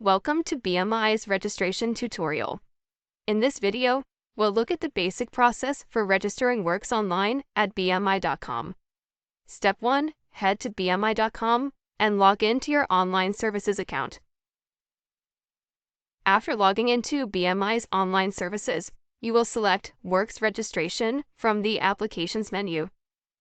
Welcome to BMI's registration tutorial. In this video, we'll look at the basic process for registering works online at bmi.com. Step 1. Head to bmi.com and log into your online services account. After logging into BMI's online services, you will select Works Registration from the Applications menu.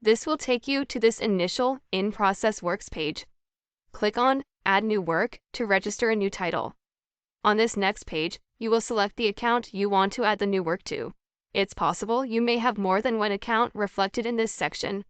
This will take you to this initial In-Process Works page. Click on Add New Work to register a new title. On this next page, you will select the account you want to add the new work to. It's possible you may have more than one account reflected in this section.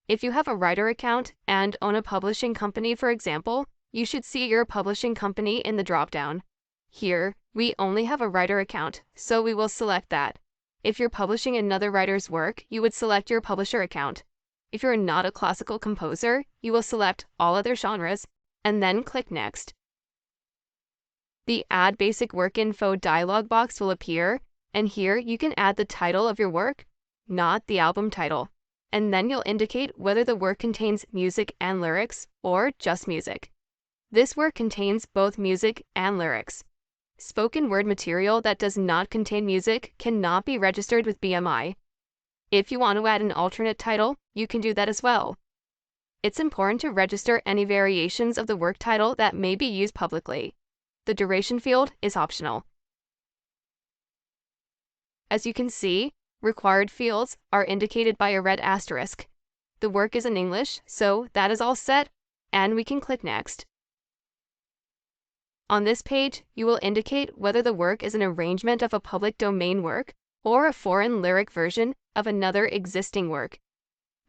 If you have a writer account and own a publishing company, for example, you should see your publishing company in the dropdown. Here, we only have a writer account, so we will select that. If you're publishing another writer's work, you would select your publisher account. If you're not a classical composer, you will select All Other Genres, and then click Next. The Add Basic Work Info dialog box will appear, and here you can add the title of your work, not the album title, and then you'll indicate whether the work contains music and lyrics or just music. This work contains both music and lyrics. Spoken word material that does not contain music cannot be registered with BMI. If you want to add an alternate title, you can do that as well. It's important to register any variations of the work title that may be used publicly. The duration field is optional. As you can see, required fields are indicated by a red asterisk. The work is in English, so that is all set, and we can click Next. On this page, you will indicate whether the work is an arrangement of a public domain work or a foreign lyric version of another existing work.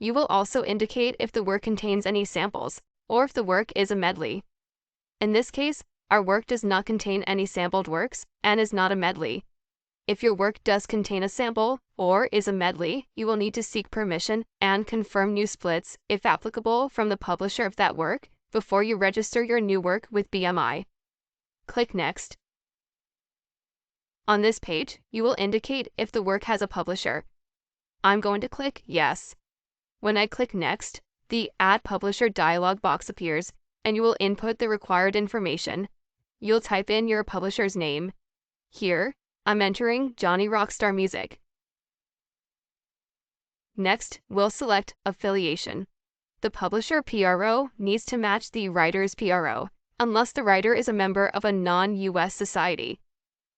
You will also indicate if the work contains any samples, or if the work is a medley. In this case, our work does not contain any sampled works and is not a medley. If your work does contain a sample or is a medley, you will need to seek permission and confirm new splits, if applicable, from the publisher of that work before you register your new work with BMI. Click Next. On this page, you will indicate if the work has a publisher. I'm going to click Yes. When I click Next, the Add Publisher dialog box appears, and you will input the required information. You'll type in your publisher's name. Here, I'm entering Johnny Rockstar Music. Next, we'll select Affiliation. The publisher PRO needs to match the writer's PRO, unless the writer is a member of a non-US society.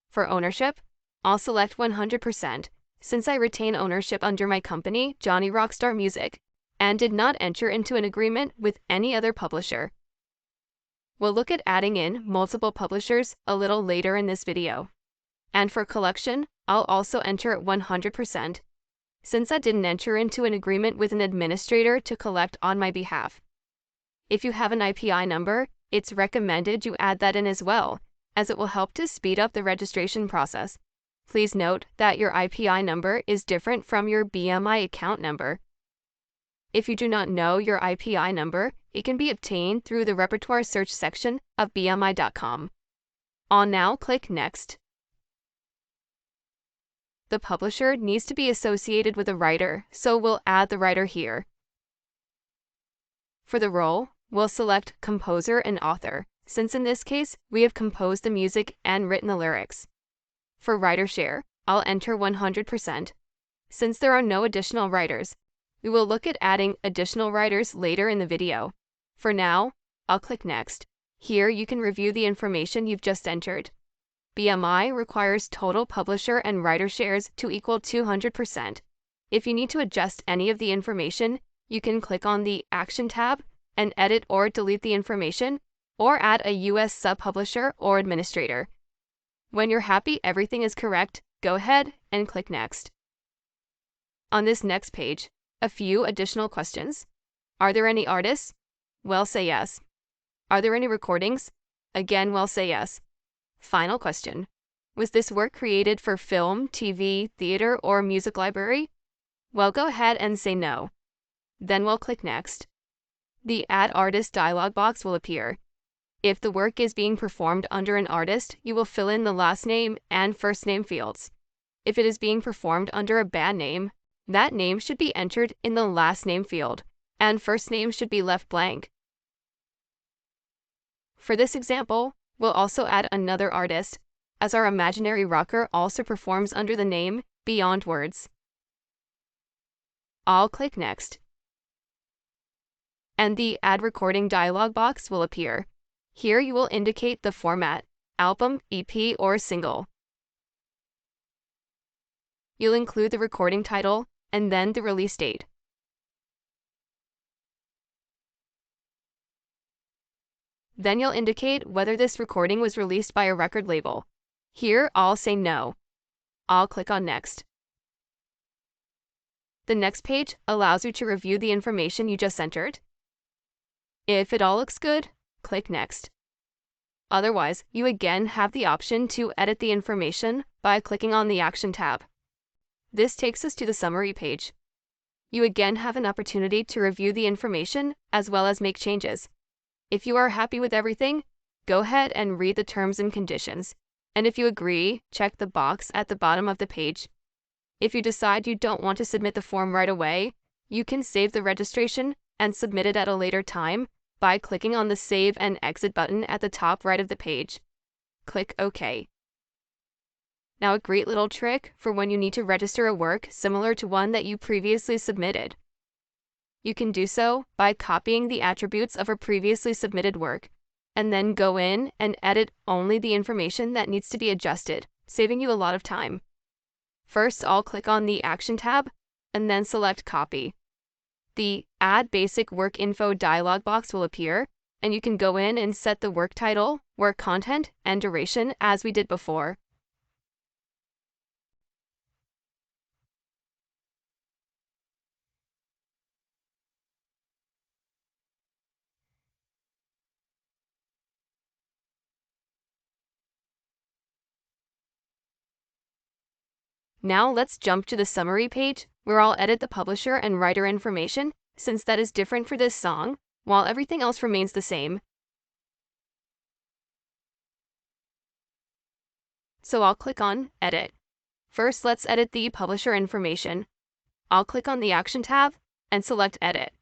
For ownership, I'll select 100%, since I retain ownership under my company, Johnny Rockstar Music, and did not enter into an agreement with any other publisher. We'll look at adding in multiple publishers a little later in this video. And for collection, I'll also enter at 100%, since I didn't enter into an agreement with an administrator to collect on my behalf. If you have an IPI number, it's recommended you add that in as well, as it will help to speed up the registration process. Please note that your IPI number is different from your BMI account number. If you do not know your IPI number, it can be obtained through the repertoire search section of bmi.com. I'll now click Next. The publisher needs to be associated with a writer, so we'll add the writer here. For the role, we'll select Composer and Author, since in this case, we have composed the music and written the lyrics. For writer share, I'll enter 100%. Since there are no additional writers, we will look at adding additional writers later in the video. For now, I'll click Next. Here you can review the information you've just entered. BMI requires total publisher and writer shares to equal 200%. If you need to adjust any of the information, you can click on the Action tab and edit or delete the information, or add a US sub-publisher or administrator. When you're happy everything is correct, go ahead and click Next. On this next page, a few additional questions. Are there any artists? Well, say yes. Are there any recordings? Again, well, say yes. Final question. Was this work created for film, TV, theater, or music library? Well, go ahead and say no. Then we'll click Next. The Add Artist dialog box will appear. If the work is being performed under an artist, you will fill in the last name and first name fields. If it is being performed under a band name, that name should be entered in the last name field, and first name should be left blank. For this example, We'll also add another artist, as our imaginary rocker also performs under the name Beyond Words. I'll click Next. And the Add Recording dialog box will appear. Here you will indicate the format, album, EP, or single. You'll include the recording title and then the release date. Then you'll indicate whether this recording was released by a record label. Here, I'll say no. I'll click on Next. The next page allows you to review the information you just entered. If it all looks good, click Next. Otherwise, you again have the option to edit the information by clicking on the Action tab. This takes us to the summary page. You again have an opportunity to review the information as well as make changes. If you are happy with everything, go ahead and read the terms and conditions. And if you agree, check the box at the bottom of the page. If you decide you don't want to submit the form right away, you can save the registration and submit it at a later time by clicking on the Save and Exit button at the top right of the page. Click OK. Now a great little trick for when you need to register a work similar to one that you previously submitted. You can do so by copying the attributes of a previously submitted work, and then go in and edit only the information that needs to be adjusted, saving you a lot of time. First, I'll click on the Action tab, and then select Copy. The Add Basic Work Info dialog box will appear, and you can go in and set the work title, work content, and duration as we did before. Now let's jump to the summary page, where I'll edit the publisher and writer information, since that is different for this song, while everything else remains the same. So I'll click on Edit. First, let's edit the publisher information. I'll click on the Action tab and select Edit.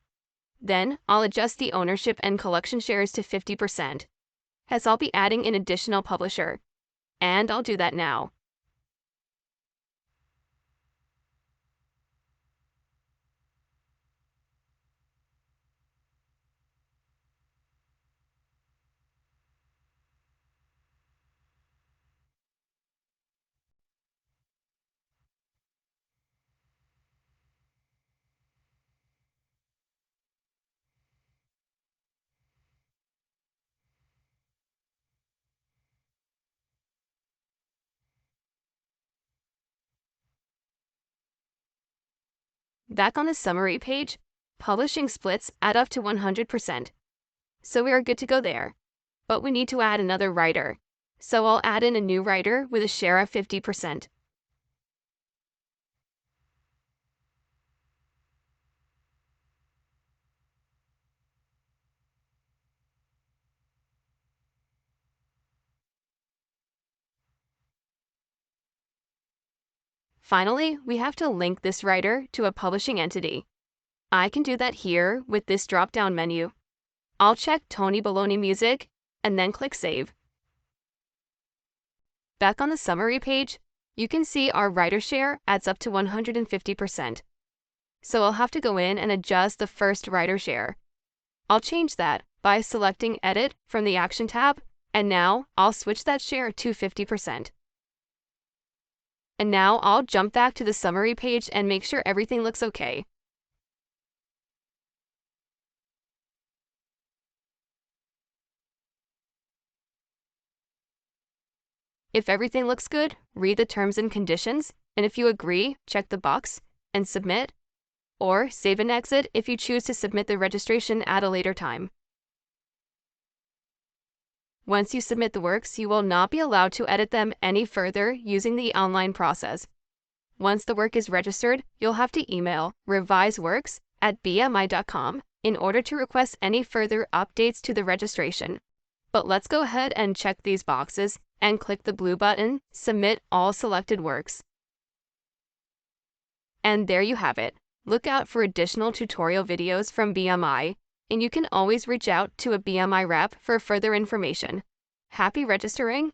Then, I'll adjust the ownership and collection shares to 50%, as I'll be adding an additional publisher. And I'll do that now. Back on the summary page, publishing splits add up to 100%. So we are good to go there. But we need to add another writer. So I'll add in a new writer with a share of 50%. Finally, we have to link this writer to a publishing entity. I can do that here with this drop-down menu. I'll check Tony Baloney Music and then click Save. Back on the summary page, you can see our writer share adds up to 150%. So I'll have to go in and adjust the first writer share. I'll change that by selecting Edit from the Action tab, and now I'll switch that share to 50%. And now I'll jump back to the summary page and make sure everything looks okay. If everything looks good, read the terms and conditions, and if you agree, check the box and submit, or save and exit if you choose to submit the registration at a later time. Once you submit the works, you will not be allowed to edit them any further using the online process. Once the work is registered, you'll have to email reviseworks@bmi.com in order to request any further updates to the registration. But let's go ahead and check these boxes and click the blue button, Submit All Selected Works. And there you have it. Look out for additional tutorial videos from BMI, and you can always reach out to a BMI rep for further information. Happy registering?